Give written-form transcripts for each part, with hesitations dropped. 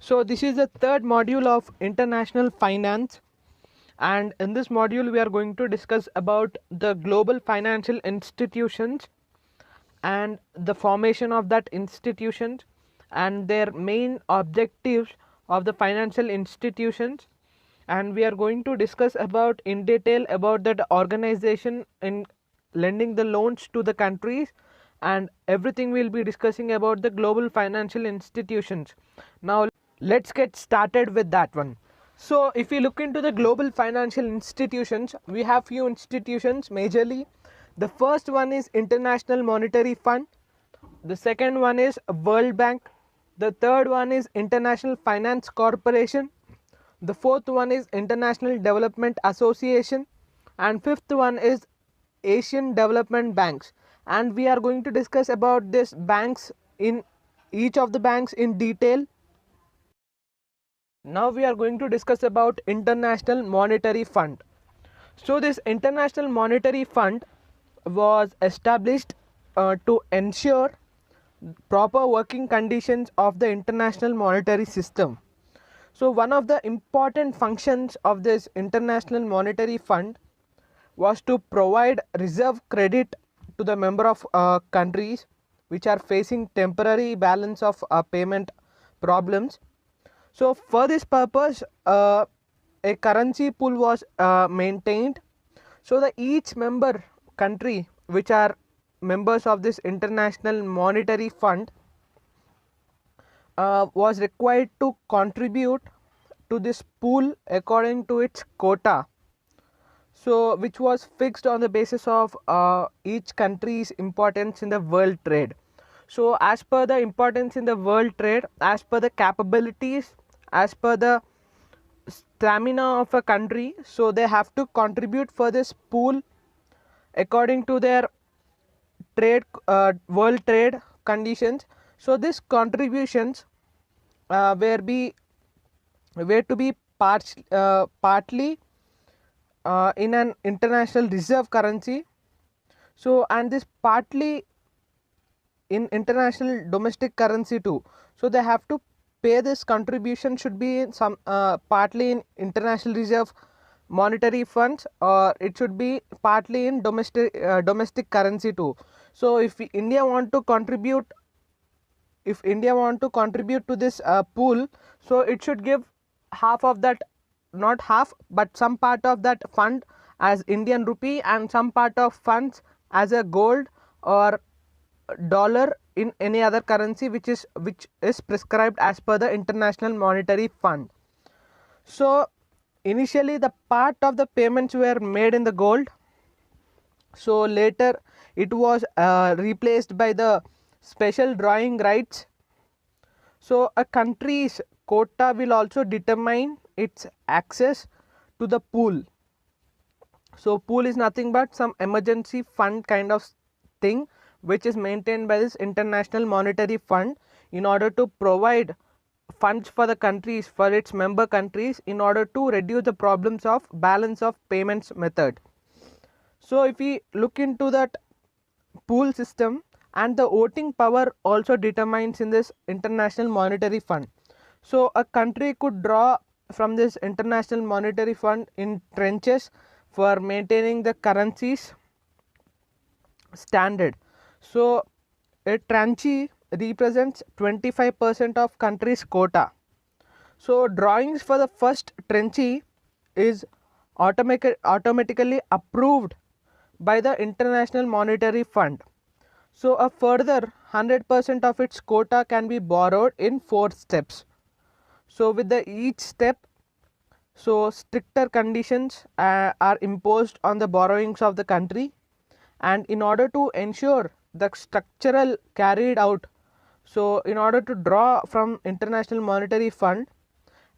So this is the third module of international finance, and in this module we are going to discuss about the global financial institutions and the formation of that institutions and their main objectives of the financial institutions. And we are going to discuss about in detail about that organization in lending the loans to the countries, and everything we'll be discussing about the global financial institutions. Now let's get started with that one. So if we look into the global financial institutions, we have few institutions majorly. The first one is International Monetary Fund, the second one is World Bank, the third one is International Finance Corporation, the fourth one is International Development Association, and fifth one is Asian Development Banks. And we are going to discuss about this banks in each of the banks in detail. Now we are going to discuss about International Monetary Fund. So this International Monetary Fund was established to ensure proper working conditions of the international monetary system. So one of the important functions of this International Monetary Fund was to provide reserve credit to the member of countries which are facing temporary balance of payment problems. So for this purpose, a currency pool was maintained, so that each member country which are members of this International Monetary Fund was required to contribute to this pool according to its quota, so which was fixed on the basis of each country's importance in the world trade. So as per the importance in the world trade, as per the capabilities, as per the stamina of a country, so they have to contribute for this pool according to their trade world trade conditions. So these contributions were to be partly in an international reserve currency, so and this partly in international domestic currency too. So they have to pay this contribution should be in some partly in international reserve monetary funds, or it should be partly in domestic currency too. So if India want to contribute to this pool, so it should give half of that, not half but some part of that fund as Indian rupee, and some part of funds as a gold or dollar in any other currency which is prescribed as per the International Monetary Fund. So initially the part of the payments were made in the gold, so later it was replaced by the special drawing rights. So a country's quota will also determine its access to the pool. So pool is nothing but some emergency fund kind of thing which is maintained by this International Monetary Fund in order to provide funds for the countries, for its member countries, in order to reduce the problems of balance of payments method. So if we look into that pool system, and the voting power also determines in this International Monetary Fund. So a country could draw from this International Monetary Fund in tranches for maintaining the currency's standard. So a tranche represents 25% of country's quota. So drawings for the first tranche is automatically approved by the International Monetary Fund. So a further 100% of its quota can be borrowed in 4 steps. So with the each step, so stricter conditions are imposed on the borrowings of the country, and in order to ensure the structural carried out, so in order to draw from International Monetary Fund,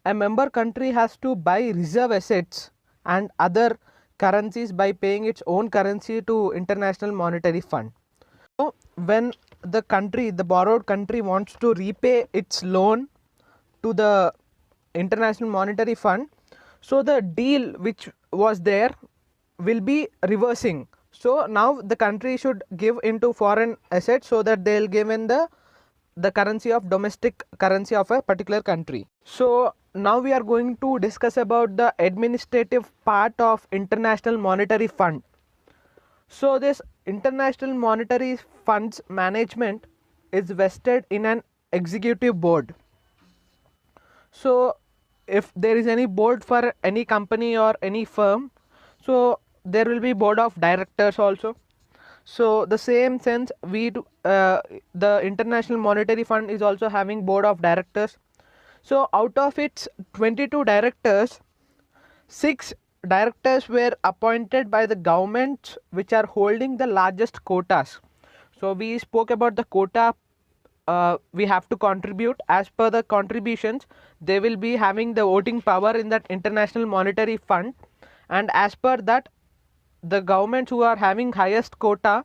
a member country has to buy reserve assets and other currencies by paying its own currency to International Monetary Fund. So when the borrowed country wants to repay its loan to the International Monetary Fund, so the deal which was there will be reversing. So now the country should give into foreign assets so that they will give in the the currency of domestic currency of a particular country. So now we are going to discuss about the administrative part of International Monetary Fund. So this International Monetary Fund's management is vested in an executive board. So if there is any board for any company or any firm, so there will be board of directors also. So the same sense we do, the International Monetary Fund is also having board of directors. So out of its 22 directors, 6 directors were appointed by the governments which are holding the largest quotas. So we spoke about the quota we have to contribute. As per the contributions, they will be having the voting power in that International Monetary Fund, and as per that, the governments who are having highest quota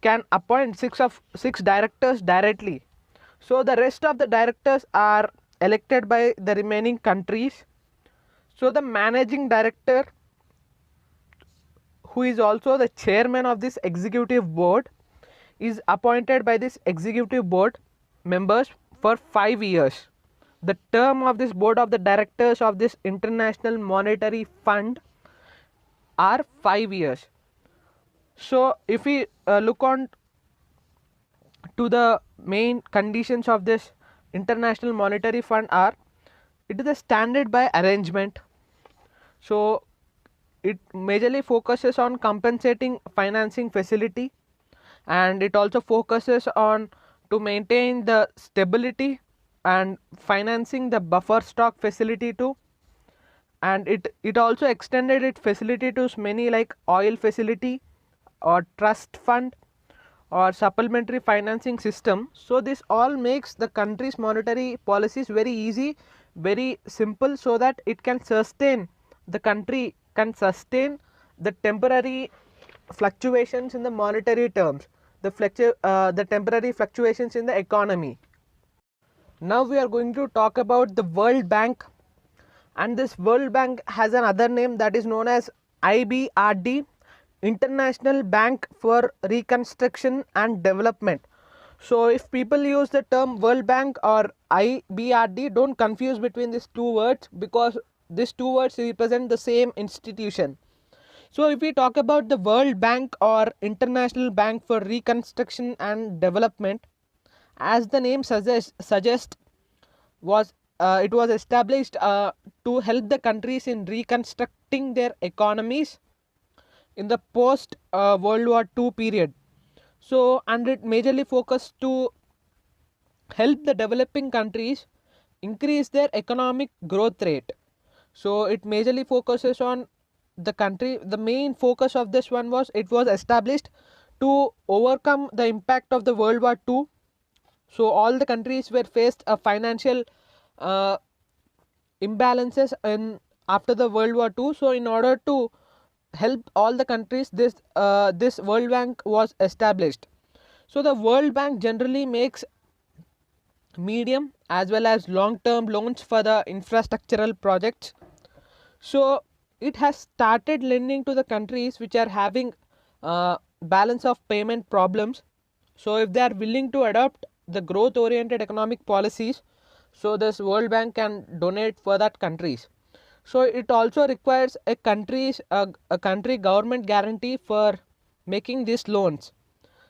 can appoint 6 directors directly. So the rest of the directors are elected by the remaining countries. So the managing director, who is also the chairman of this executive board, is appointed by this executive board members for 5 years. The term of this board of the directors of this International Monetary Fund are 5 years. So if we look on to the main conditions of this International Monetary Fund are, it is a standard by arrangement. So it majorly focuses on compensating financing facility, and it also focuses on to maintain the stability and financing the buffer stock facility too. And it also extended its facility to many like oil facility or trust fund or supplementary financing system. So this all makes the country's monetary policies very easy, very simple, so that it can sustain, the country can sustain the temporary fluctuations in the monetary terms, the temporary fluctuations in the economy. Now we are going to talk about the World Bank, and this World Bank has another name that is known as IBRD, International Bank for Reconstruction and Development. So if people use the term World Bank or IBRD, don't confuse between these two words, because these two words represent the same institution. So if we talk about the World Bank or International Bank for Reconstruction and Development, as the name suggests, it was established to help the countries in reconstructing their economies in the post World War II period. So, and it majorly focused to help the developing countries increase their economic growth rate. So it majorly focuses on the country. The main focus of this one was, it was established to overcome the impact of the World War II. So all the countries were faced a financial imbalances in after the World War II. So in order to help all the countries, this World Bank was established. So the World Bank generally makes medium as well as long term loans for the infrastructural projects. So it has started lending to the countries which are having balance of payment problems. So if they are willing to adopt the growth oriented economic policies, so this World Bank can donate for that countries. So it also requires a country government guarantee for making these loans.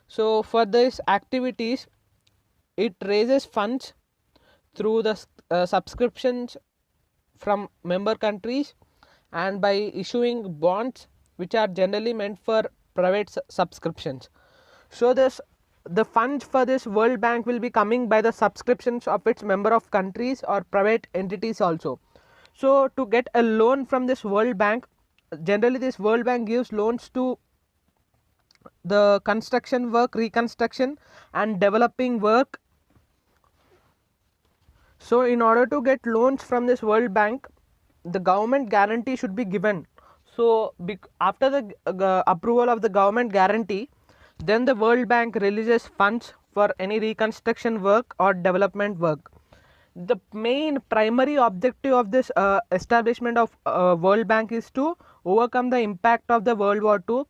So for these activities, it raises funds through the subscriptions from member countries and by issuing bonds which are generally meant for private subscriptions. So the funds for this World Bank will be coming by the subscriptions of its member of countries or private entities also. So to get a loan from this World Bank, generally this World Bank gives loans to the construction work, reconstruction and developing work. So in order to get loans from this World Bank, the government guarantee should be given. So after the approval of the government guarantee, then the World Bank releases funds for any reconstruction work or development work. The main primary objective of this establishment of World Bank is to overcome the impact of the World War II,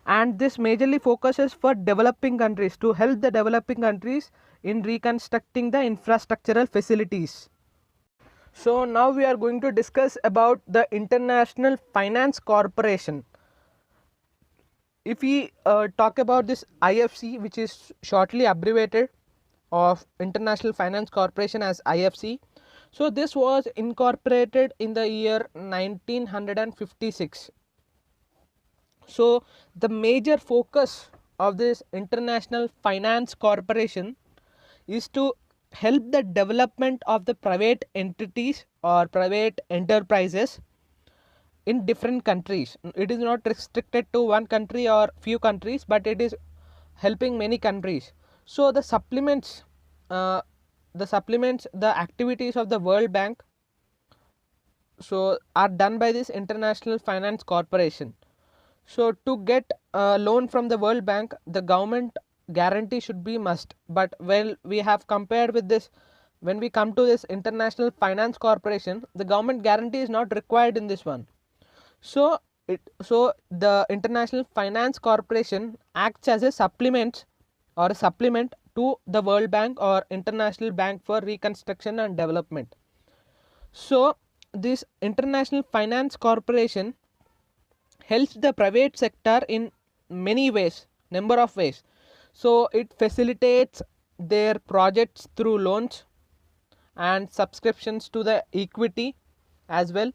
and this majorly focuses for developing countries, to help the developing countries in reconstructing the infrastructural facilities. So now we are going to discuss about the International Finance Corporation. If we talk about this IFC, which is shortly abbreviated of International Finance Corporation as IFC, so this was incorporated in the year 1956. So the major focus of this International Finance Corporation is to help the development of the private entities or private enterprises in different countries. It is not restricted to one country or few countries, but it is helping many countries. So the supplements the activities of the World Bank so are done by this International Finance Corporation. So to get a loan from the World Bank, the government guarantee should be must. But when we have compared with this, when we come to this International Finance Corporation, the government guarantee is not required in this one. So the International Finance Corporation acts as a supplement to the World Bank or International Bank for Reconstruction and Development. So this International Finance Corporation helps the private sector in many ways, number of ways. So it facilitates their projects through loans and subscriptions to the equity as well.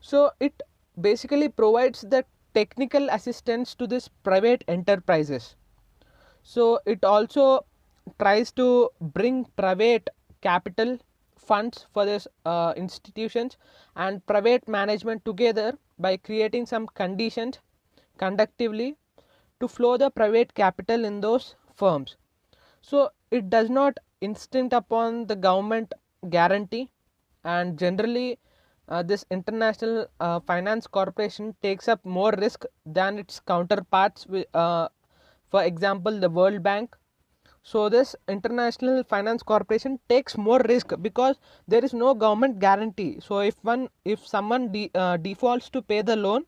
So it basically provides the technical assistance to this private enterprises. So it also tries to bring private capital funds for this institutions and private management together by creating some conditions conductively to flow the private capital in those firms. So it does not insist upon the government guarantee, and generally this International Finance Corporation takes up more risk than its counterparts, for example the World Bank. So this International Finance Corporation takes more risk because there is no government guarantee. So if someone defaults to pay the loan,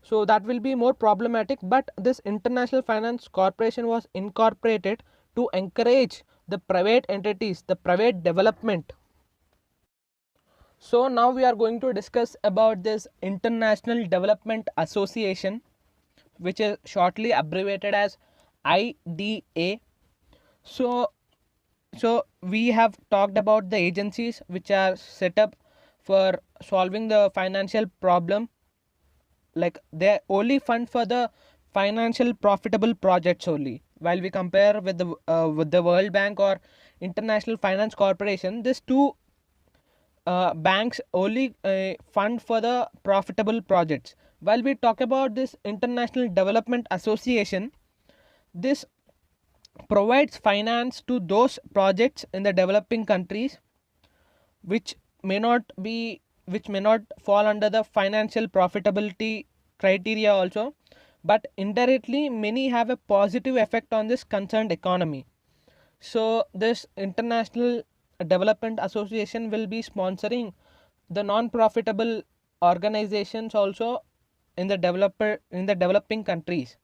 so that will be more problematic. But this International Finance Corporation was incorporated to encourage the private entities, the private development. So now we are going to discuss about this International Development Association, which is shortly abbreviated as IDA. So we have talked about the agencies which are set up for solving the financial problem, like they only fund for the financial profitable projects only. While we compare with the World Bank or International Finance Corporation, these two banks only fund for the profitable projects. While we talk about this International Development Association, this provides finance to those projects in the developing countries which may not fall under the financial profitability criteria also, but indirectly many have a positive effect on this concerned economy. So this International Development Association will be sponsoring the non-profitable organizations also in the developing countries.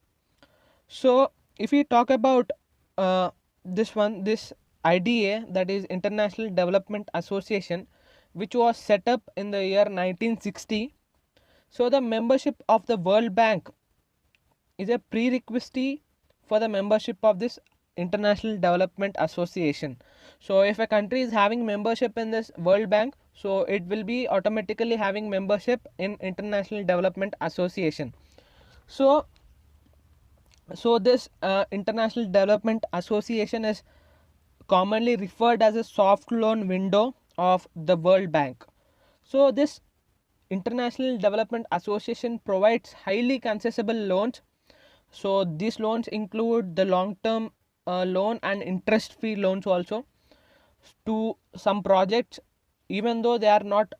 So if we talk about this IDA, that is International Development Association, which was set up in the year 1960. So the membership of the World Bank is a prerequisite for the membership of this International Development Association. So if a country is having membership in this World Bank, so it will be automatically having membership in International Development Association. So this International Development Association is commonly referred as a soft loan window of the World Bank. So this International Development Association provides highly concessible loans. So these loans include the long-term loan and interest-free loans also to some projects, even though they are not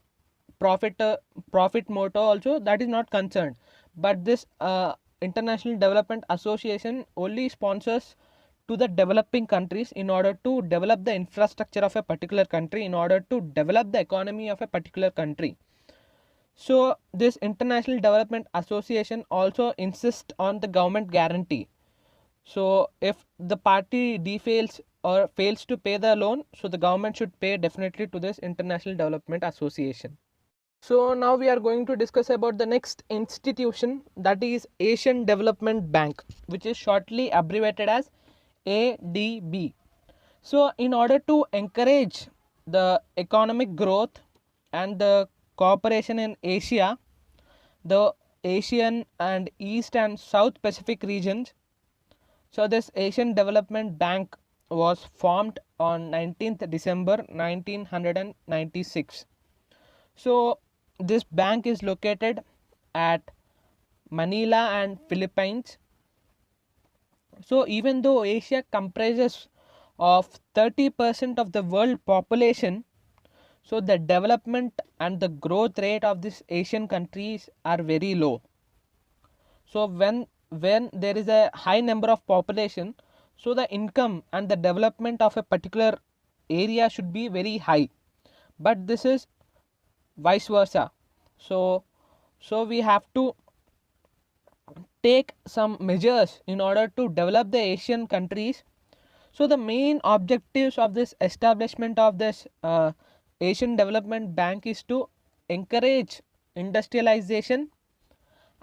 profit motive also, that is not concerned. But this International Development Association only sponsors to the developing countries in order to develop the infrastructure of a particular country, in order to develop the economy of a particular country. So this International Development Association also insists on the government guarantee. So if the party defaults or fails to pay the loan, so the government should pay definitely to this International Development Association. So now we are going to discuss about the next institution, that is Asian Development Bank, which is shortly abbreviated as ADB. So in order to encourage the economic growth and the cooperation in Asia, the Asian and East and South Pacific regions, so this Asian Development Bank was formed on 19th December 1996. So this bank is located at Manila and Philippines. So even though Asia comprises of 30% of the world population, so the development and the growth rate of these Asian countries are very low. So when there is a high number of population, so the income and the development of a particular area should be very high, but this is vice versa. So we have to take some measures in order to develop the Asian countries. So the main objectives of this establishment of this Asian Development Bank is to encourage industrialization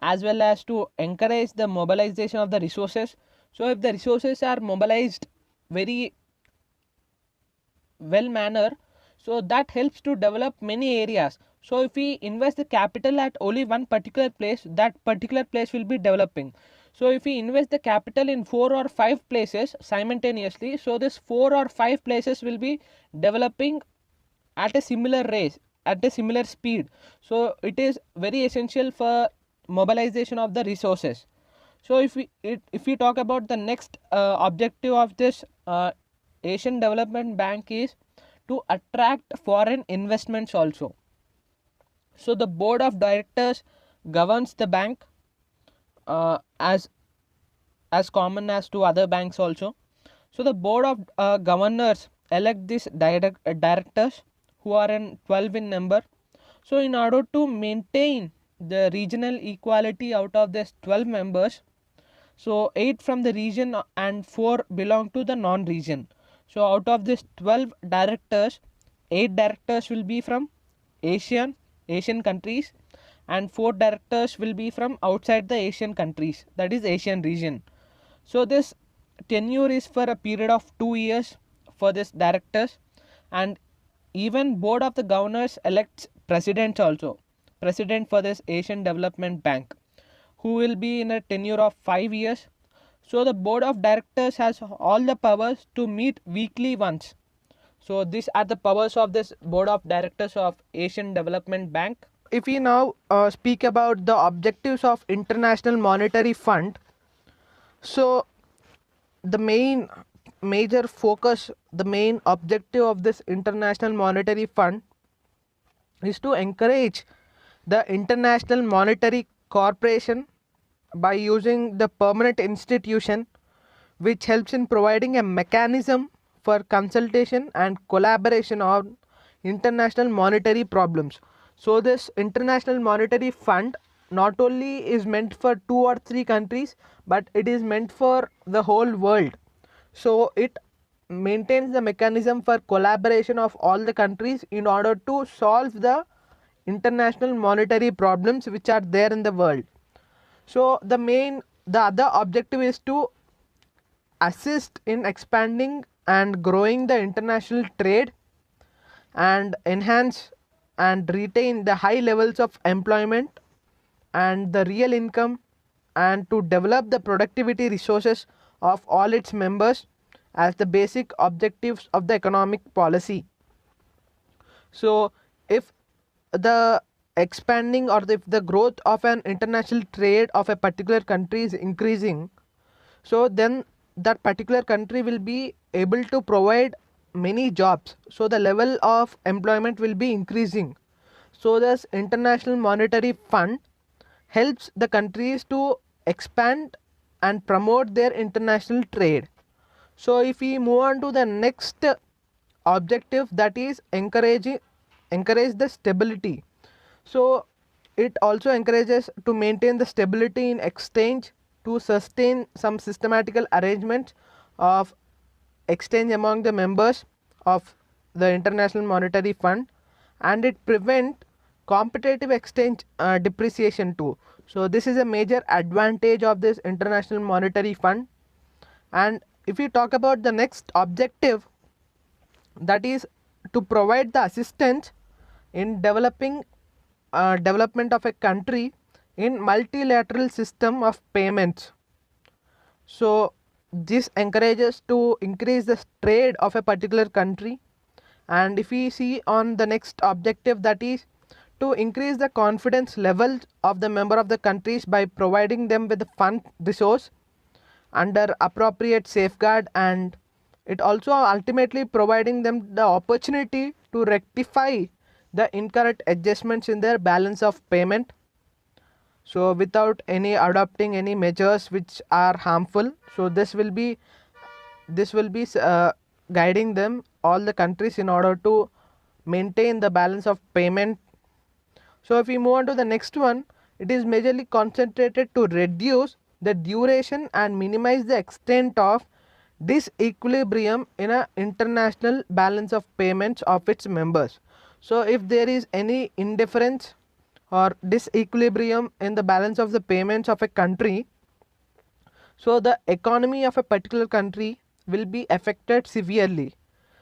as well as to encourage the mobilization of the resources. So if the resources are mobilized very well manner, so that helps to develop many areas. So if we invest the capital at only one particular place, that particular place will be developing. So if we invest the capital in 4 or 5 places simultaneously, so this 4 or 5 places will be developing at a similar rate, at a similar speed. So it is very essential for mobilization of the resources. So if we talk about the next objective of this Asian Development Bank is to attract foreign investments also. So the board of directors governs the bank as common as to other banks also. So the board of governors elect these directors who are in 12 in number. So in order to maintain the regional equality, out of this 12 members, so 8 from the region and 4 belong to the non-region. So out of this 12 directors, 8 directors will be from Asian countries and 4 directors will be from outside the Asian countries, that is Asian region. So this tenure is for a period of 2 years for this directors, and even board of the governors elects presidents also, president for this Asian Development Bank, who will be in a tenure of 5 years. So the board of directors has all the powers to meet weekly once. So these are the powers of this board of directors of Asian Development Bank. If we now speak about the objectives of International Monetary Fund, so the major focus, the main objective of this International Monetary Fund is to encourage the International Monetary Corporation by using the permanent institution, which helps in providing a mechanism for consultation and collaboration on international monetary problems. So this International Monetary Fund not only is meant for 2 or 3 countries, but it is meant for the whole world. So it maintains the mechanism for collaboration of all the countries in order to solve the international monetary problems which are there in the world. So the other objective is to assist in expanding and growing the international trade and enhance and retain the high levels of employment and the real income, and to develop the productivity resources of all its members as the basic objectives of the economic policy. So if the expanding or if the growth of an international trade of a particular country is increasing, so then that particular country will be able to provide many jobs, so the level of employment will be increasing. So this International Monetary Fund helps the countries to expand and promote their international trade. So if we move on to the next objective, that is encourage the stability. So it also encourages to maintain the stability in exchange, to sustain some systematical arrangements of exchange among the members of the International Monetary Fund, and it prevent competitive exchange depreciation too. So this is a major advantage of this International Monetary Fund. And if we talk about the next objective, that is to provide the assistance in development of a country in multilateral system of payments. So this encourages to increase the trade of a particular country. And if we see on the next objective, that is to increase the confidence level of the member of the countries by providing them with the fund resource under appropriate safeguard, and it also ultimately providing them the opportunity to rectify the incorrect adjustments in their balance of payment, so without any adopting any measures which are harmful. So this will be guiding them, all the countries, in order to maintain the balance of payment. So if we move on to the next one, it is majorly concentrated to reduce the duration and minimize the extent of disequilibrium in a international balance of payments of its members. So if there is any indifference or disequilibrium in the balance of the payments of a country, so the economy of a particular country will be affected severely.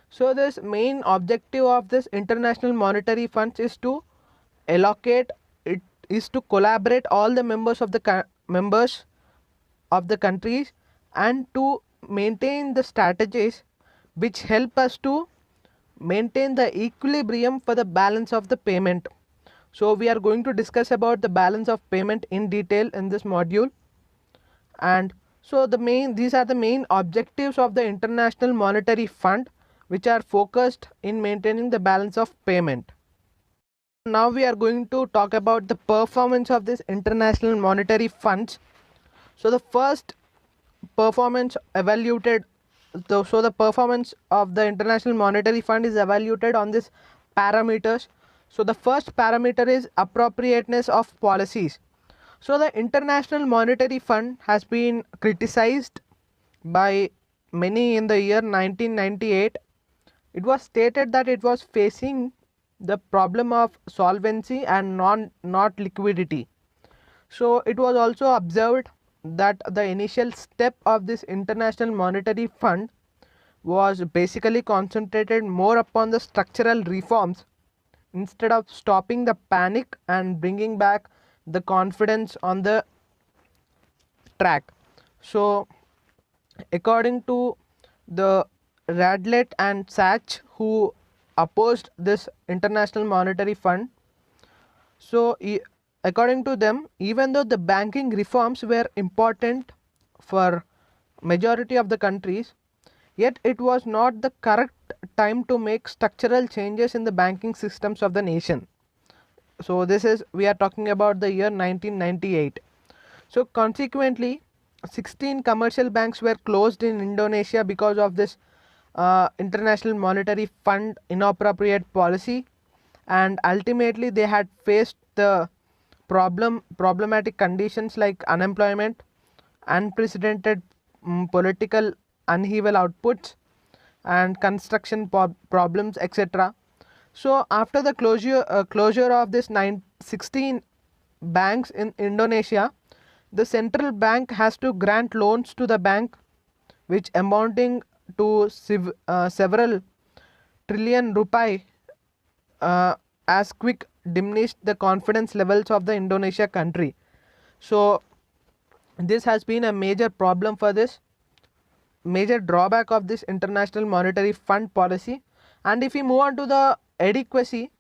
So this main objective of this International Monetary Fund is to allocate, it is to collaborate all the members of the countries and to maintain the strategies which help us to maintain the equilibrium for the balance of the payment. So we are going to discuss about the balance of payment in detail in this module. And so these are the main objectives of the International Monetary Fund, which are focused in maintaining the balance of payment. Now we are going to talk about the performance of this International Monetary Funds. So the first performance evaluated, so the performance of the International Monetary Fund is evaluated on these parameters. So the first parameter is appropriateness of policies. So the International Monetary Fund has been criticized by many in the year 1998. It was stated that it was facing the problem of solvency and not liquidity. So it was also observed that the initial step of this International Monetary Fund was basically concentrated more upon the structural reforms instead of stopping the panic and bringing back the confidence on the track. So according to the Radlett and Sachs, who opposed this International Monetary Fund, so according to them, even though the banking reforms were important for majority of the countries, yet it was not the correct time to make structural changes in the banking systems of the nation. So this is, we are talking about the year 1998. So consequently 16 commercial banks were closed in Indonesia because of this International Monetary Fund inappropriate policy, and ultimately they had faced the problematic conditions like unemployment, unprecedented political upheaval outputs, and construction problems, etc. So after the closure of this 16 banks in Indonesia, the central bank has to grant loans to the bank which amounting to several trillion rupiah, as quick diminished the confidence levels of the Indonesia country. So this has been a major problem for this, major drawback of this International Monetary Fund policy. And if we move on to the adequacy,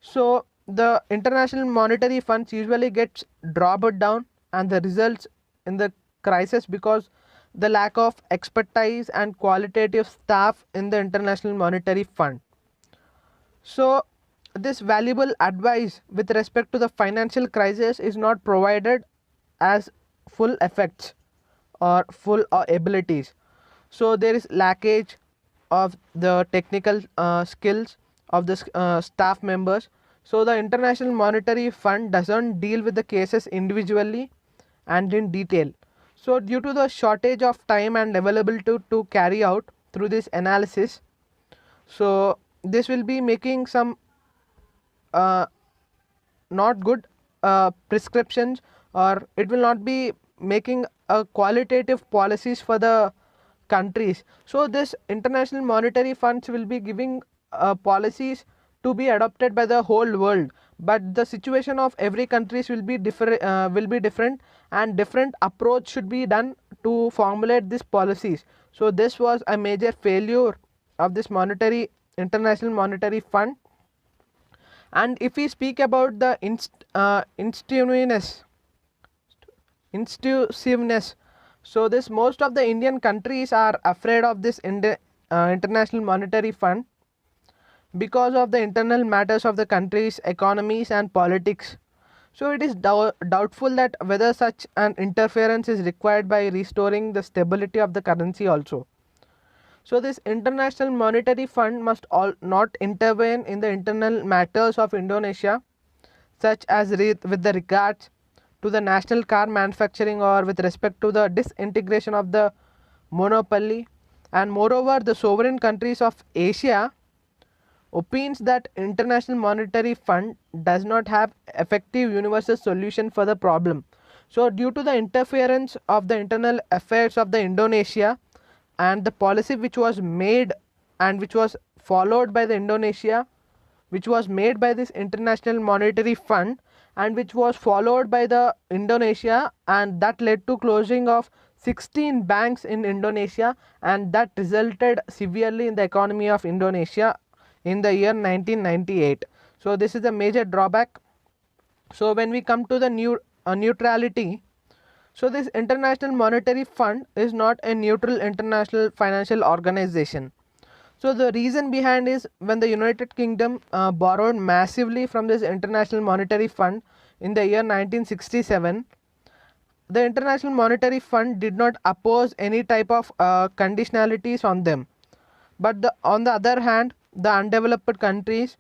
so the International Monetary Funds usually gets dropped down and the results in the crisis because the lack of expertise and qualitative staff in the International Monetary Fund. So this valuable advice with respect to the financial crisis is not provided as full effects or full abilities. So there is lackage of the technical skills of the staff members. So the International Monetary Fund doesn't deal with the cases individually and in detail. So due to the shortage of time and availability to carry out, through this analysis. So this will be making some not good prescriptions, or it will not be making a qualitative policies for the countries. So this international monetary funds will be giving policies to be adopted by the whole world, but the situation of every countries will be different, and different approach should be done to formulate these policies. So this was a major failure of this monetary international monetary fund. And if we speak about the institutiveness, so this most of the Indian countries are afraid of this international monetary fund because of the internal matters of the country's economies and politics. So it is doubtful that whether such an interference is required by restoring the stability of the currency also. So this international monetary fund must not intervene in the internal matters of Indonesia, such as with the regards to the national car manufacturing, or with respect to the disintegration of the monopoly. And moreover, the sovereign countries of Asia opines that international monetary fund does not have effective universal solution for the problem. So due to the interference of the internal affairs of the Indonesia, and the policy which was made and which was followed by the Indonesia, which was made by this international monetary fund, and which was followed by the Indonesia, and that led to closing of 16 banks in Indonesia, and that resulted severely in the economy of Indonesia in the year 1998. So this is a major drawback. So when we come to the neutrality, so this international monetary fund is not a neutral international financial organization. So the reason behind is, when the United Kingdom borrowed massively from this international monetary fund in the year 1967, the international monetary fund did not oppose any type of conditionalities on them. But on the other hand, the undeveloped countries,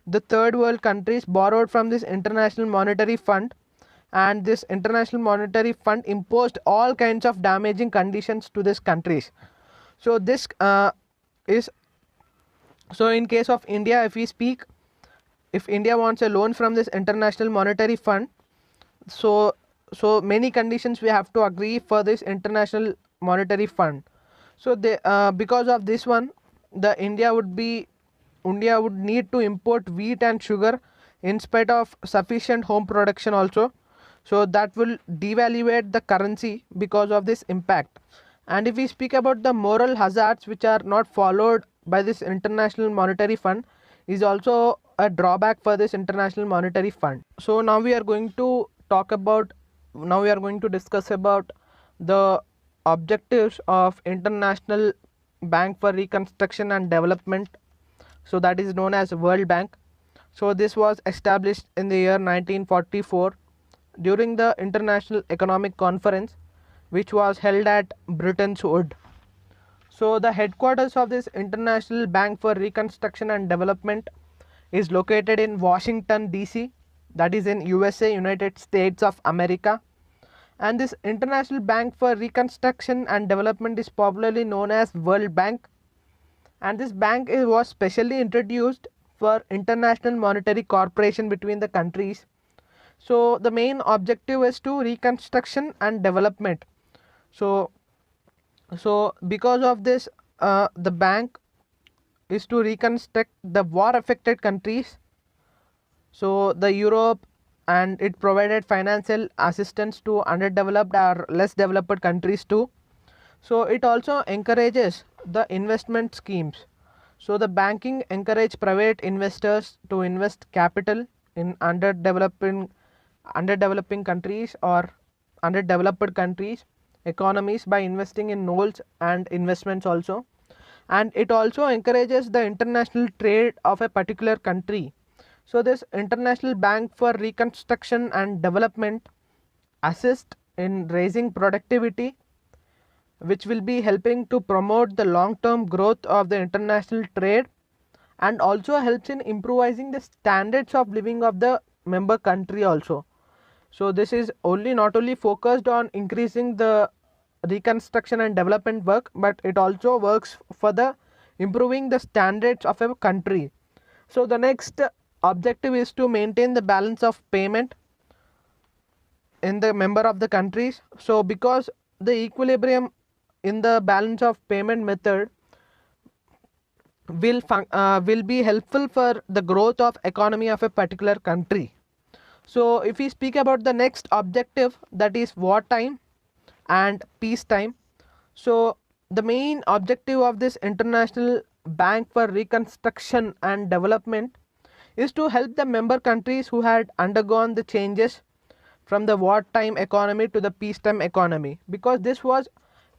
the third world countries, borrowed from this international monetary fund, and this international monetary fund imposed all kinds of damaging conditions to these countries. So this is so in case of India, if we speak, if India wants a loan from this international monetary fund, so many conditions we have to agree for this international monetary fund. So they because of this one, the India would need to import wheat and sugar in spite of sufficient home production also. So that will devaluate the currency because of this impact. And if we speak about the moral hazards which are not followed by this international monetary fund, is also a drawback for this international monetary fund. So now we are going to discuss about the objectives of International Bank for Reconstruction and Development, so that is known as World Bank. So this was established in the year 1944 during the International Economic Conference, which was held at Bretton Woods. So the headquarters of this International Bank for Reconstruction and Development is located in Washington DC, that is in USA, United States of America. And this International Bank for Reconstruction and Development is popularly known as World Bank, and this bank was specially introduced for international monetary cooperation between the countries. So the main objective is to reconstruction and development. So because of this, the bank is to reconstruct the war affected countries, so the Europe, and it provided financial assistance to underdeveloped or less developed countries too. So it also encourages the investment schemes. So the banking encourage private investors to invest capital in underdeveloping countries or underdeveloped countries economies by investing in loans and investments also. And it also encourages the international trade of a particular country. So this International Bank for Reconstruction and Development assist in raising productivity, which will be helping to promote the long term growth of the international trade, and also helps in improvising the standards of living of the member country also. So this is not only focused on increasing the reconstruction and development work, but it also works for the improving the standards of a country. So the next objective is to maintain the balance of payment in the member of the countries. So because the equilibrium in the balance of payment method will be helpful for the growth of economy of a particular country. So if we speak about the next objective, that is wartime and peacetime. So the main objective of this International Bank for Reconstruction and Development is to help the member countries who had undergone the changes from the wartime economy to the peacetime economy, because this was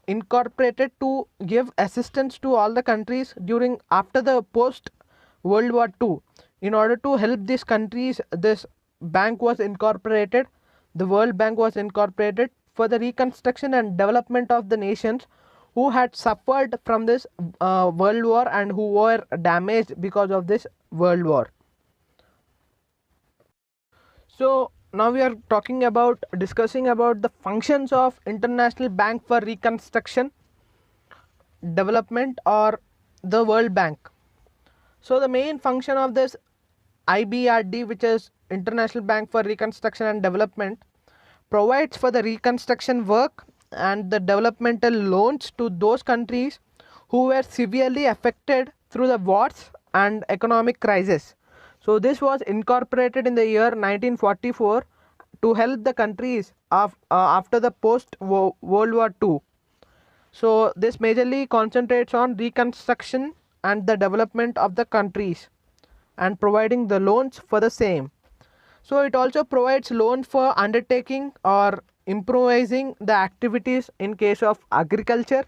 incorporated to give assistance to all the countries during after the post World War II. In order to help these countries, this bank was incorporated, the World Bank was incorporated for the reconstruction and development of the nations who had suffered from this world war and who were damaged because of this world war. So now we are discussing about the functions of International Bank for Reconstruction Development, or the World Bank. So the main function of this IBRD, which is International Bank for Reconstruction and Development, provides for the reconstruction work and the developmental loans to those countries who were severely affected through the wars and economic crisis. So this was incorporated in the year 1944 to help the countries after the post World War II. So this majorly concentrates on reconstruction and the development of the countries and providing the loans for the same. So it also provides loans for undertaking or improvising the activities in case of agriculture,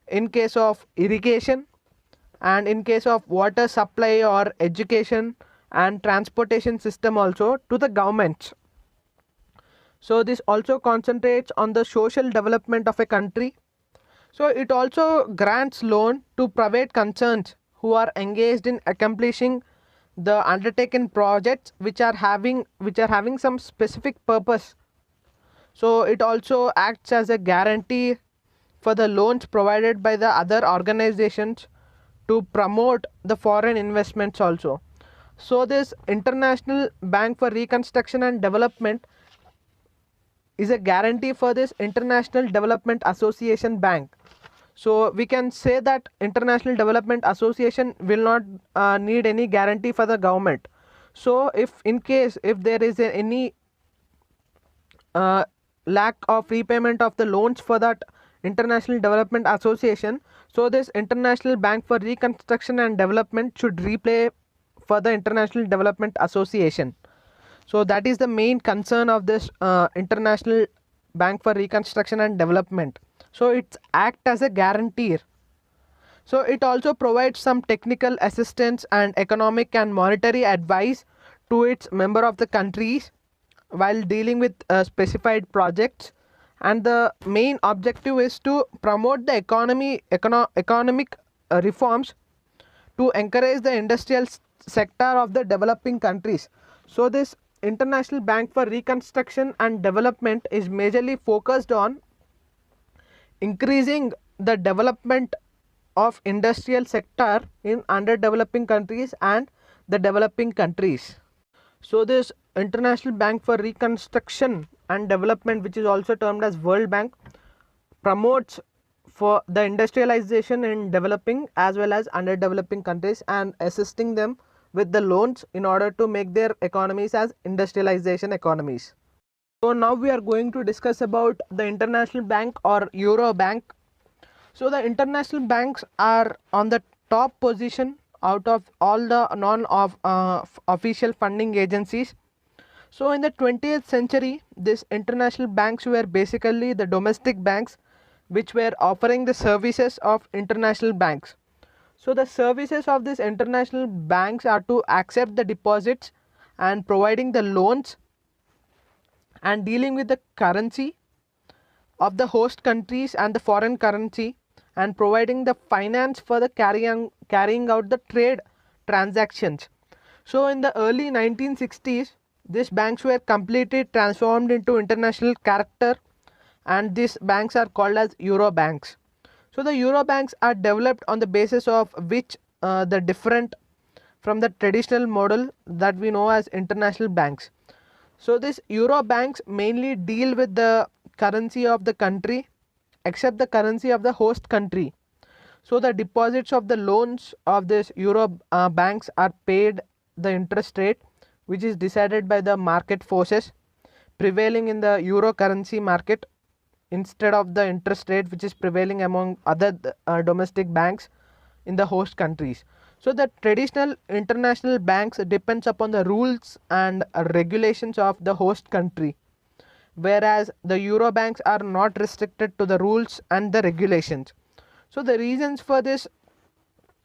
in case of irrigation, and in case of water supply or education and transportation system also to the governments. So this also concentrates on the social development of a country. So it also grants loan to private concerns who are engaged in accomplishing the undertaken projects which are having some specific purpose. So it also acts as a guarantee for the loans provided by the other organizations to promote the foreign investments also. So this International Bank for Reconstruction and Development is a guarantee for this International Development Association Bank. So we can say that International Development Association will not need any guarantee for the government. So if there is any lack of repayment of the loans for that International Development Association, so this International Bank for Reconstruction and Development should repay for the International Development Association. So that is the main concern of this International Bank for Reconstruction and Development. So it acts as a guarantor. So it also provides some technical assistance and economic and monetary advice to its member of the countries while dealing with specified projects, and the main objective is to promote the economic reforms to encourage the industrial sector of the developing countries. So this International Bank for Reconstruction and Development is majorly focused on increasing the development of industrial sector in underdeveloping countries and the developing countries. So this International Bank for Reconstruction and Development, which is also termed as World Bank, promotes for the industrialization in developing as well as underdeveloping countries and assisting them with the loans in order to make their economies as industrialization economies. So now we are going to discuss about the International Bank or Euro Bank. So the international banks are on the top position out of all the official funding agencies. So in the 20th century, these international banks were basically the domestic banks which were offering the services of international banks. So the services of these international banks are to accept the deposits and providing the loans and dealing with the currency of the host countries and the foreign currency, and providing the finance for the carrying out the trade transactions. So in the early 1960s, these banks were completely transformed into international character and these banks are called as euro banks. So the euro banks are developed on the basis of which the different from the traditional model that we know as international banks. So these euro banks mainly deal with the currency of the country except the currency of the host country. So the deposits of the loans of this euro banks are paid the interest rate which is decided by the market forces prevailing in the euro currency market instead of the interest rate which is prevailing among other domestic banks in the host countries. So the traditional international banks depends upon the rules and regulations of the host country, whereas the euro banks are not restricted to the rules and the regulations. So the reasons for this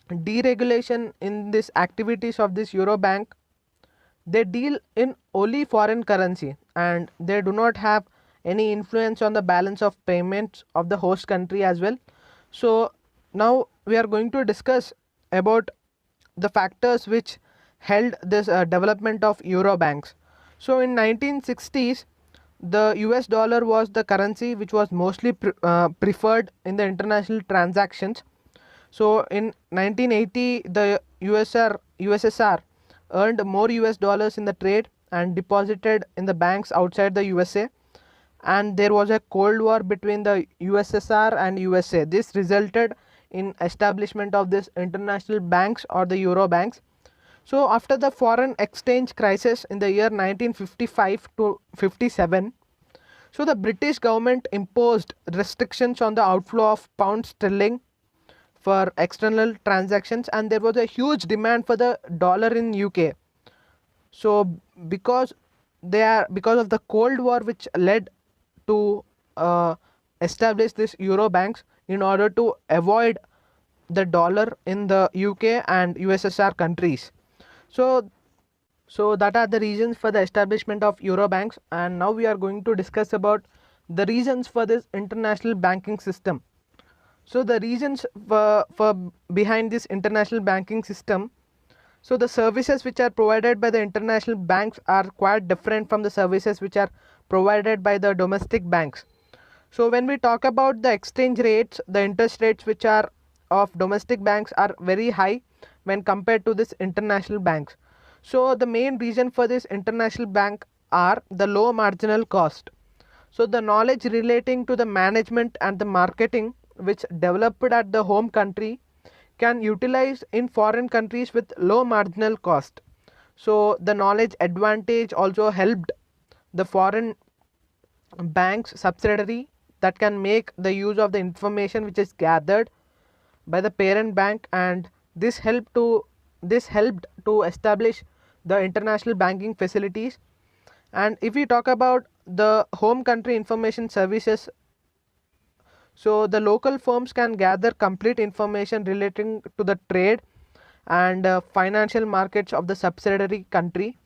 deregulation in this activities of this euro bank, they deal in only foreign currency and they do not have any influence on the balance of payments of the host country as well. So now we are going to discuss about the factors which held this development of euro banks. So in 1960s the US dollar was the currency which was mostly preferred in the international transactions. So in 1980 the USSR earned more US dollars in the trade and deposited in the banks outside the USA, and there was a cold war between the USSR and USA. This resulted in establishment of this international banks or the euro banks. So after the foreign exchange crisis in the year 1955 to 57, so the British government imposed restrictions on the outflow of pound sterling for external transactions, and there was a huge demand for the dollar in UK. So because of the cold war which led to establish this euro banks in order to avoid the dollar in the UK and USSR countries. So that are the reasons for the establishment of euro banks, and now we are going to discuss about the reasons for this international banking system. So the reasons for behind this international banking system, so the services which are provided by the international banks are quite different from the services which are provided by the domestic banks. So when we talk about the exchange rates, the interest rates which are of domestic banks are very high when compared to this international banks. So the main reason for this international bank are the low marginal cost. So the knowledge relating to the management and the marketing which developed at the home country can utilize in foreign countries with low marginal cost. So the knowledge advantage also helped the foreign banks subsidiary that can make the use of the information which is gathered by the parent bank, and this helped to establish the international banking facilities. And if we talk about the home country information services, so the local firms can gather complete information relating to the trade and financial markets of the subsidiary country.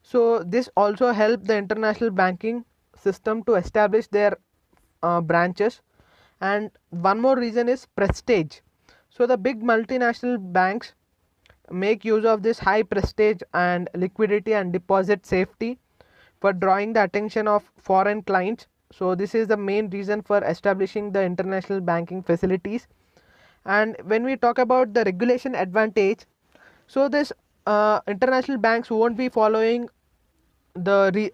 So this also helped the international banking system to establish their branches. And one more reason is prestige. So the big multinational banks make use of this high prestige and liquidity and deposit safety for drawing the attention of foreign clients. So this is the main reason for establishing the international banking facilities. And when we talk about the regulation advantage, so this international banks won't be following the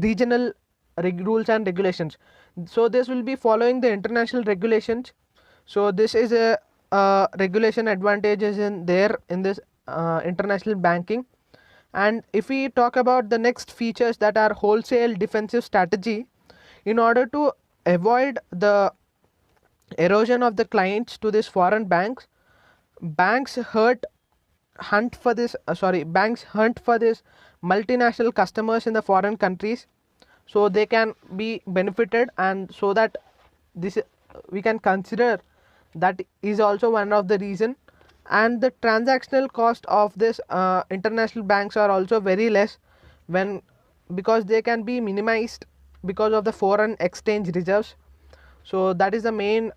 regional rules and regulations. So this will be following the international regulations. So this is a regulation advantages in there in this international banking. And if we talk about the next features that are wholesale defensive strategy, in order to avoid the erosion of the clients to these foreign banks, banks hunt for this multinational customers in the foreign countries, so they can be benefited, and so that this we can consider that is also one of the reason. And the transactional cost of this international banks are also very less when, because they can be minimized because of the foreign exchange reserves. So that is the main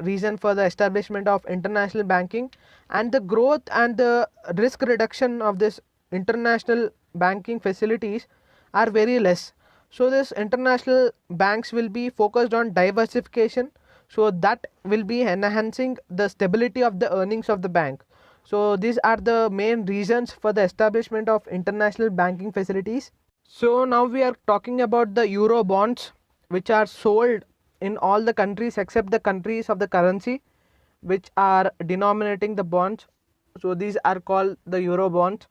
reason for the establishment of international banking. And the growth and the risk reduction of this international banking facilities are very less. So this international banks will be focused on diversification, so that will be enhancing the stability of the earnings of the bank. So these are the main reasons for the establishment of international banking facilities. So now we are talking about the euro bonds, which are sold in all the countries except the countries of the currency which are denominating the bonds. So these are called the euro bonds.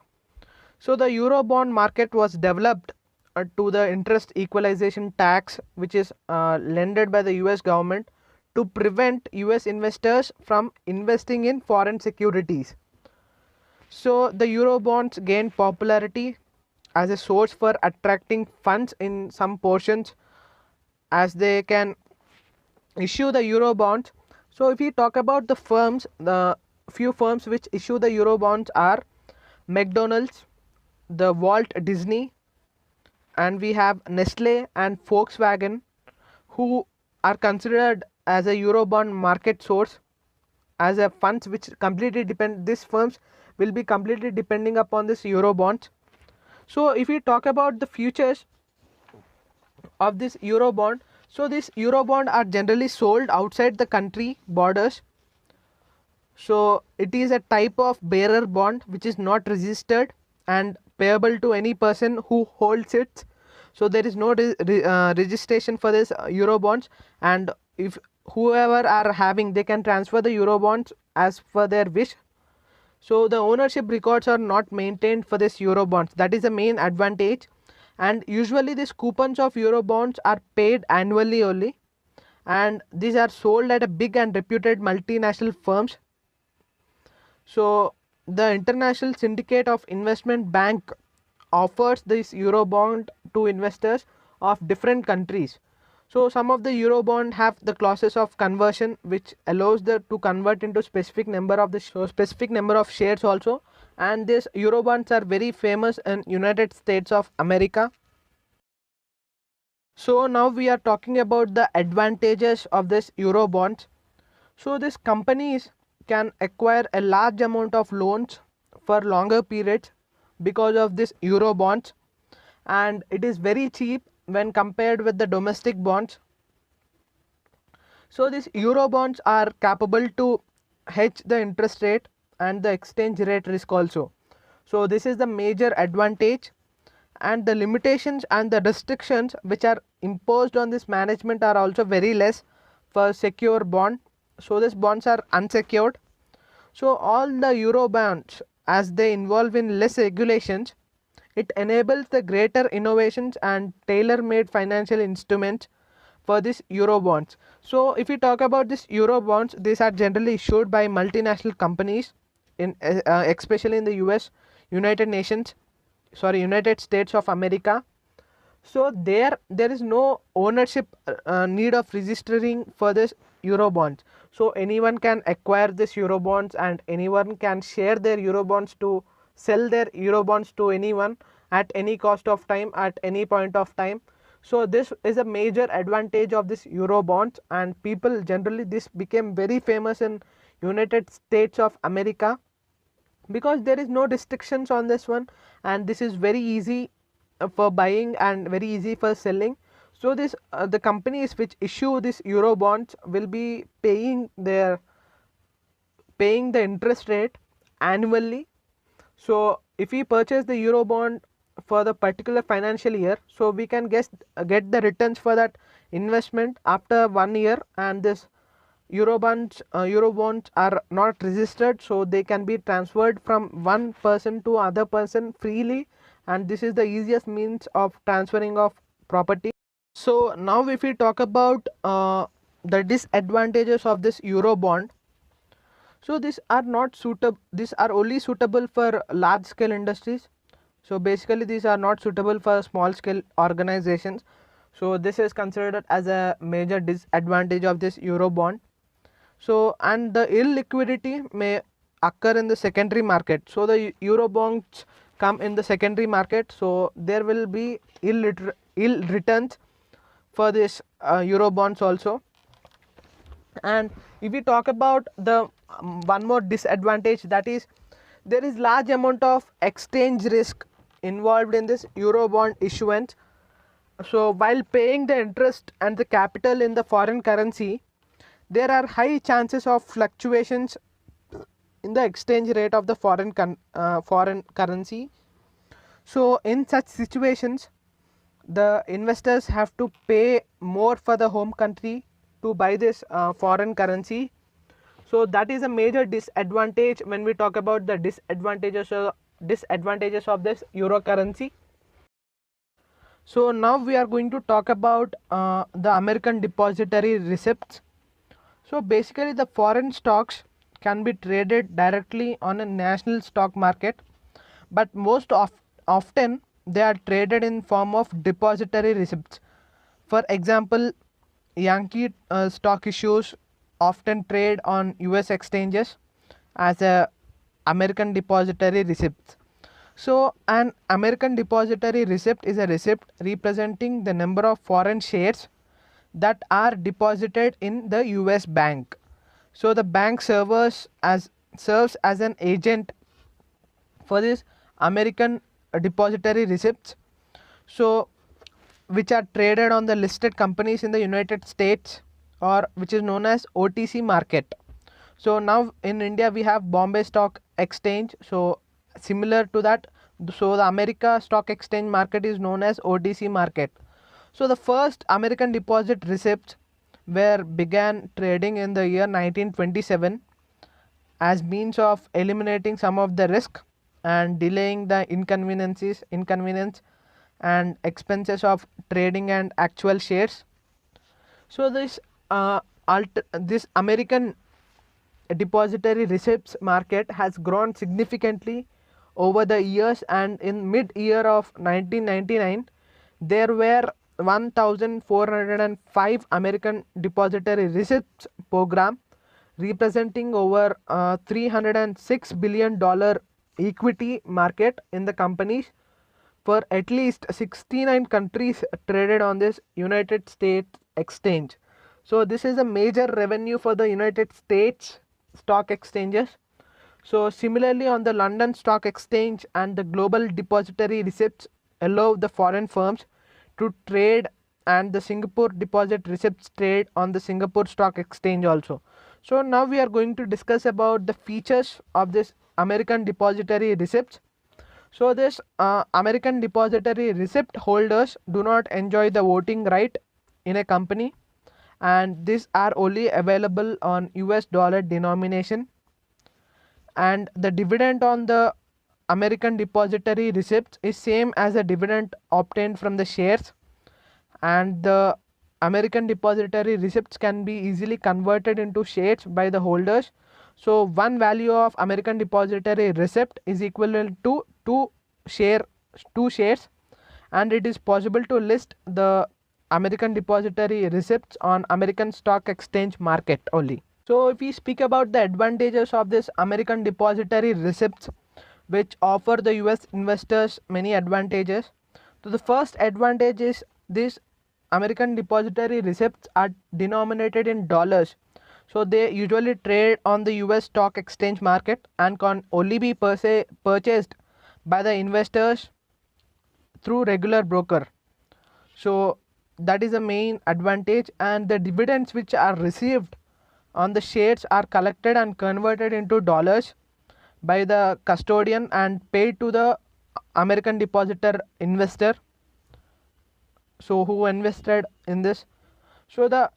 So the euro bond market was developed to the interest equalization tax, which is lended by the US government to prevent US investors from investing in foreign securities. So the euro bonds gained popularity as a source for attracting funds in some portions, as they can issue the euro bonds. So if we talk about the firms, the few firms which issue the euro bonds are McDonald's, the Walt Disney, and we have Nestle and Volkswagen, who are considered as a eurobond market source, as a funds which completely depend, these firms will be completely depending upon this euro bonds. So if we talk about the futures of this euro bond, so this euro bond are generally sold outside the country borders. So it is a type of bearer bond which is not registered and payable to any person who holds it. So there is no registration for this euro bonds, and if whoever are having, they can transfer the euro bonds as per their wish. So the ownership records are not maintained for this euro bonds. That is the main advantage. And usually these coupons of euro bonds are paid annually only, and these are sold at a big and reputed multinational firms. So the International Syndicate of Investment Bank offers this euro bond to investors of different countries. So some of the euro bond have the clauses of conversion, which allows the to convert into specific number of the specific number of shares also. And these euro bonds are very famous in United States of America. So now we are talking about the advantages of this euro bonds. So these companies can acquire a large amount of loans for longer periods because of this euro bonds, and it is very cheap when compared with the domestic bonds. So these euro bonds are capable to hedge the interest rate and the exchange rate risk also. So this is the major advantage, and the limitations and the restrictions which are imposed on this management are also very less for secure bond. So these bonds are unsecured. So all the euro bonds, as they involve in less regulations, it enables the greater innovations and tailor-made financial instruments for this euro bonds. So if we talk about this euro bonds, these are generally issued by multinational companies in especially in the US, United States of America. So there is no ownership need of registering for this euro bonds. So anyone can acquire this euro bonds, and anyone can share their euro bonds to sell their euro bonds to anyone at any cost of time, at any point of time. So this is a major advantage of this euro bonds, and people generally, this became very famous in United States of America because there is no restrictions on this one, and this is very easy for buying and very easy for selling. So this the companies which issue this euro bonds will be paying the interest rate annually. So if we purchase the euro bond for the particular financial year, so we can get the returns for that investment after 1 year. And this euro bonds are not registered, so they can be transferred from one person to other person freely, and this is the easiest means of transferring of property. So now if we talk about the disadvantages of this euro bond, so these are not suitable, these are only suitable for large scale industries. So basically these are not suitable for small scale organizations. So this is considered as a major disadvantage of this euro bond. So and the illiquidity may occur in the secondary market. So the euro bonds come in the secondary market, so there will be ill returns for this euro bonds also. And if we talk about the one more disadvantage, that is there is large amount of exchange risk involved in this euro bond issuance, So while paying the interest and the capital in the foreign currency, there are high chances of fluctuations in the exchange rate of the foreign currency. So in such situations, the investors have to pay more for the home country to buy this foreign currency. So that is a major disadvantage when we talk about the disadvantages of this euro currency. So now we are going to talk about the American depository receipts. So basically the foreign stocks can be traded directly on a national stock market, but often they are traded in form of depository receipts. For example, Yankee stock issues often trade on US exchanges as a American depository receipts. So an American depository receipt is a receipt representing the number of foreign shares that are deposited in the US bank. So the bank serves as an agent for this American depository receipts, so which are traded on the listed companies in the United States, or which is known as OTC market. So now in India we have Bombay Stock Exchange, so similar to that, so the America Stock Exchange market is known as OTC market. So the first American deposit receipts were began trading in the year 1927 as means of eliminating some of the risk and delaying the inconvenience and expenses of trading and actual shares. So this American depository receipts market has grown significantly over the years, and in mid year of 1999 there were 1405 American depository receipts program representing over $306 billion equity market in the companies for at least 69 countries traded on this United States exchange. So this is a major revenue for the United States stock exchanges. So similarly on the London Stock Exchange and the global depository receipts allow the foreign firms to trade, and the Singapore deposit receipts trade on the Singapore Stock Exchange also. So now we are going to discuss about the features of this American depository receipts. So this American depository receipt holders do not enjoy the voting right in a company, and these are only available on US dollar denomination, and the dividend on the American depository receipts is same as the dividend obtained from the shares, and the American depository receipts can be easily converted into shares by the holders. So one value of American depository receipt is equivalent to two shares, and it is possible to list the American depository receipts on American stock exchange market only. So if we speak about the advantages of this American depository receipts, which offer the US investors many advantages. So the first advantage is these American depository receipts are denominated in dollars. So they usually trade on the US stock exchange market and can only be purchased by the investors through regular broker. So that is the main advantage, and the dividends which are received on the shares are collected and converted into dollars by the custodian and paid to the American depositor investor, so who invested in this. So the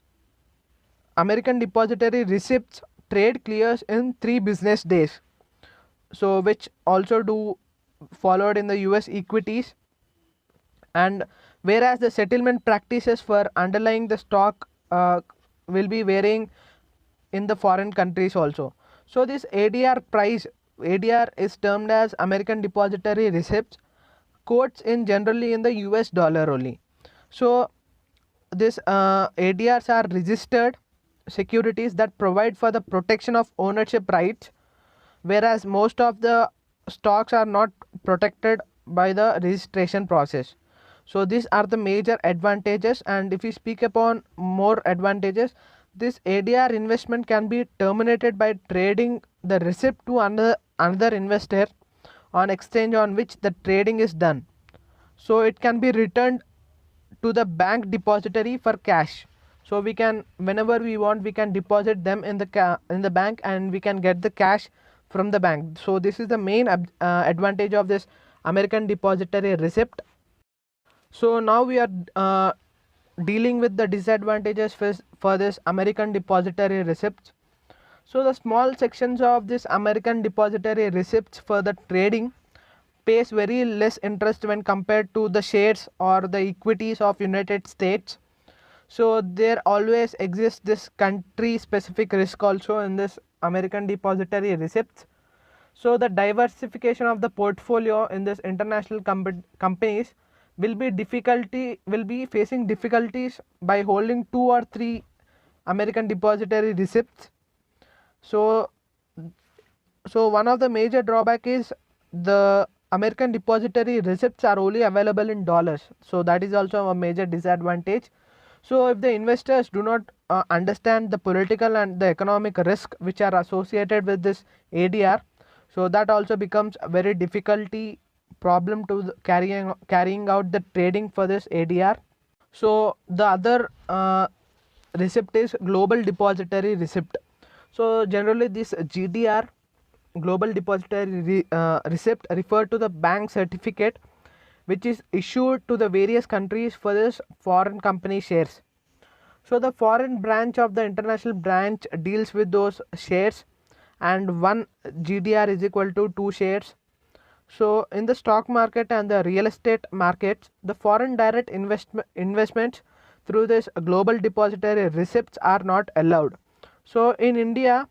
American depository receipts trade clears in 3 business days, so which also do followed in the US equities, and whereas the settlement practices for underlying the stock will be varying in the foreign countries also. So this ADR is termed as American depository receipts, quotes in generally in the US dollar only. So this ADRs are registered securities that provide for the protection of ownership rights, whereas most of the stocks are not protected by the registration process. So these are the major advantages, and if we speak upon more advantages, this ADR investment can be terminated by trading the receipt to another investor on exchange on which the trading is done. So it can be returned to the bank depository for cash. So we can, whenever we want, we can deposit them in the bank, and we can get the cash from the bank. So this is the main advantage of this American depository receipt. So now we are dealing with the disadvantages for this American depository receipts. So the small sections of this American depository receipts for the trading pays very less interest when compared to the shares or the equities of United States. So there always exists this country specific risk also in this American depository receipts. So the diversification of the portfolio in this international companies will be facing difficulties by holding 2 or 3 American depository receipts. So one of the major drawback is the American depository receipts are only available in dollars. So that is also a major disadvantage. So if the investors do not understand the political and the economic risk which are associated with this ADR, so that also becomes a very difficulty problem to carrying out the trading for this ADR. So the other receipt is global depository receipt. So generally this GDR, global depository receipt, refer to the bank certificate which is issued to the various countries for this foreign company shares. So the foreign branch of the international branch deals with those shares, and one GDR is equal to 2 shares. So in the stock market and the real estate markets, the foreign direct investments through this global depository receipts are not allowed. So in India,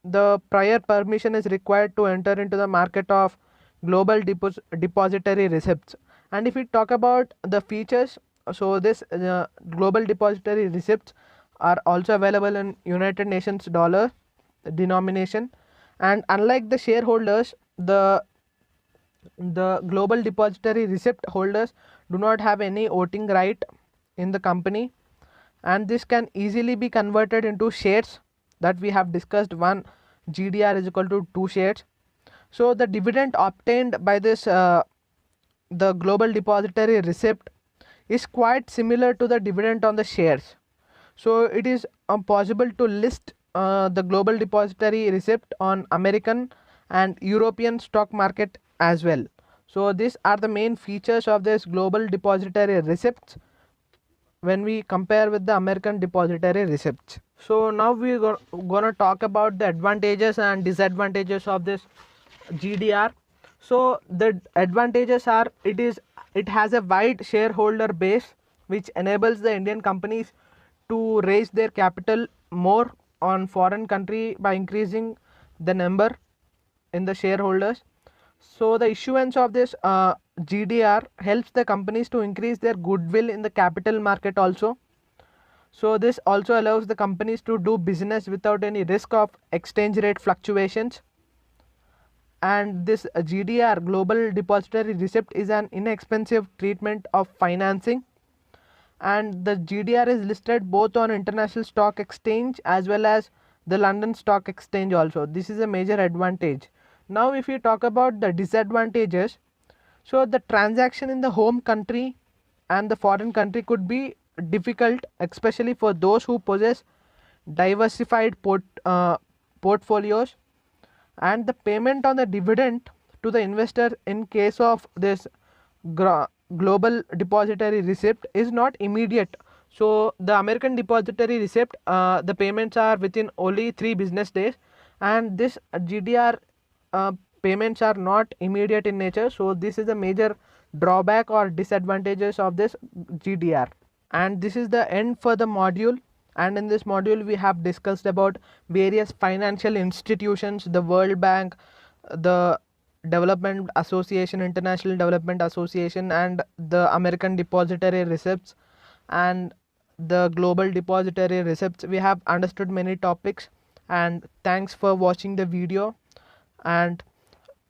the prior permission is required to enter into the market of global depository receipts. And if we talk about the features, so this global depository receipts are also available in United Nations dollar denomination, and unlike the shareholders, the global depository receipt holders do not have any voting right in the company, and this can easily be converted into shares that we have discussed. One GDR is equal to 2 shares. So the dividend obtained by this the global depository receipt is quite similar to the dividend on the shares. So it is possible to list the global depository receipt on American and European stock market as well. So these are the main features of this global depository receipts when we compare with the American depository receipts. So now we're gonna talk about the advantages and disadvantages of this GDR. So the advantages are, it has a wide shareholder base which enables the Indian companies to raise their capital more on foreign country by increasing the number in the shareholders. So the issuance of this GDR helps the companies to increase their goodwill in the capital market also. So this also allows the companies to do business without any risk of exchange rate fluctuations. And this GDR, global depository receipt, is an inexpensive treatment of financing, and the GDR is listed both on International Stock Exchange as well as the London Stock Exchange also. This is a major advantage. Now if we talk about the disadvantages, so the transaction in the home country and the foreign country could be difficult, especially for those who possess diversified portfolios, and the payment on the dividend to the investor in case of this global depository receipt is not immediate. So the American depository receipt, the payments are within only 3 business days, and this GDR payments are not immediate in nature. So this is a major drawback or disadvantages of this GDR. And this is the end for the module. And in this module we have discussed about various financial institutions, the World Bank, the Development Association, International Development Association, and the American depository receipts and the global depository receipts. We have understood many topics, and thanks for watching the video, and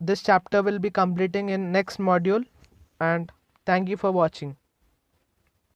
this chapter will be completing in next module, and thank you for watching.